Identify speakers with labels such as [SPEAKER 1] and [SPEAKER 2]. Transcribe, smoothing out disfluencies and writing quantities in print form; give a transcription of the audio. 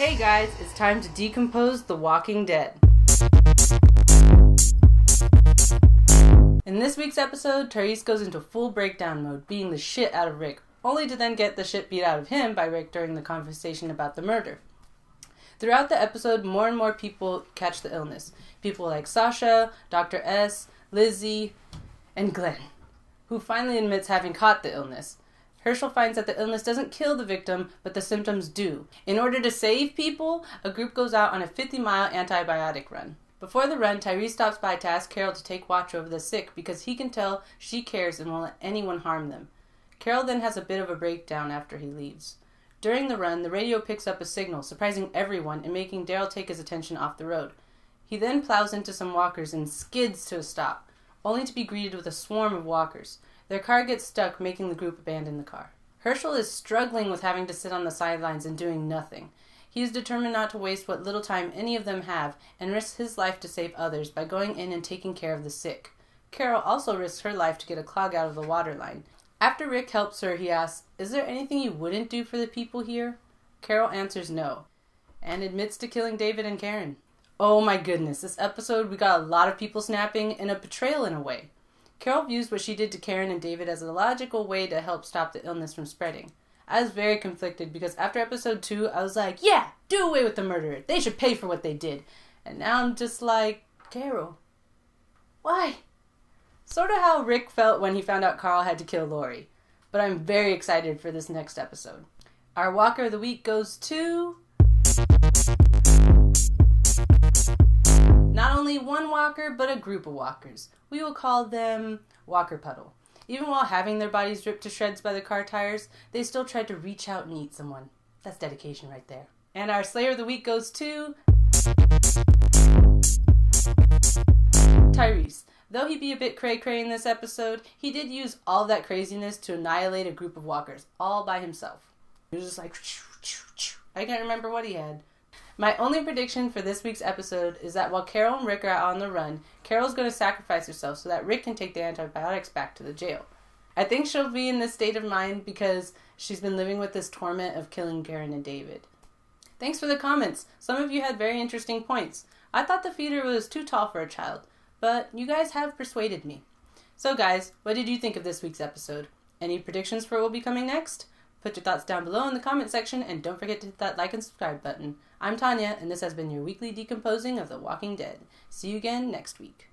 [SPEAKER 1] Hey guys, it's time to decompose The Walking Dead. In this week's episode, Tyrese goes into full breakdown mode, beating the shit out of Rick, only to then get the shit beat out of him by Rick during the conversation about the murder. Throughout the episode, more and more people catch the illness. People like Sasha, Dr. S, Lizzie, and Glenn, who finally admits having caught the illness. Herschel finds that the illness doesn't kill the victim, but the symptoms do. In order to save people, a group goes out on a 50-mile antibiotic run. Before the run, Tyrese stops by to ask Carol to take watch over the sick because he can tell she cares and won't let anyone harm them. Carol then has a bit of a breakdown after he leaves. During the run, the radio picks up a signal, surprising everyone and making Daryl take his attention off the road. He then plows into some walkers and skids to a stop, only to be greeted with a swarm of walkers. Their car gets stuck, making the group abandon the car. Herschel is struggling with having to sit on the sidelines and doing nothing. He is determined not to waste what little time any of them have and risks his life to save others by going in and taking care of the sick. Carol also risks her life to get a clog out of the water line. After Rick helps her, he asks, "Is there anything you wouldn't do for the people here?" Carol answers no, and admits to killing David and Karen. Oh my goodness, this episode we got a lot of people snapping and a betrayal in a way. Carol views what she did to Karen and David as a logical way to help stop the illness from spreading. I was very conflicted because after episode 2, I was like, yeah, do away with the murderer. They should pay for what they did. And now I'm just like, Carol, why? Sort of how Rick felt when he found out Carl had to kill Lori. But I'm very excited for this next episode. Our Walker of the Week goes to... not only one walker, but a group of walkers. We will call them Walker Puddle. Even while having their bodies ripped to shreds by the car tires, they still tried to reach out and eat someone. That's dedication right there. And our Slayer of the Week goes to... Tyrese. Though he be a bit cray-cray in this episode, he did use all that craziness to annihilate a group of walkers, all by himself. He was just like... I can't remember what he had. My only prediction for this week's episode is that while Carol and Rick are out on the run, Carol's going to sacrifice herself so that Rick can take the antibiotics back to the jail. I think she'll be in this state of mind because she's been living with this torment of killing Karen and David. Thanks for the comments. Some of you had very interesting points. I thought the feeder was too tall for a child, but you guys have persuaded me. So guys, what did you think of this week's episode? Any predictions for what will be coming next? Put your thoughts down below in the comment section and don't forget to hit that like and subscribe button. I'm Tanya and this has been your weekly decomposing of The Walking Dead. See you again next week.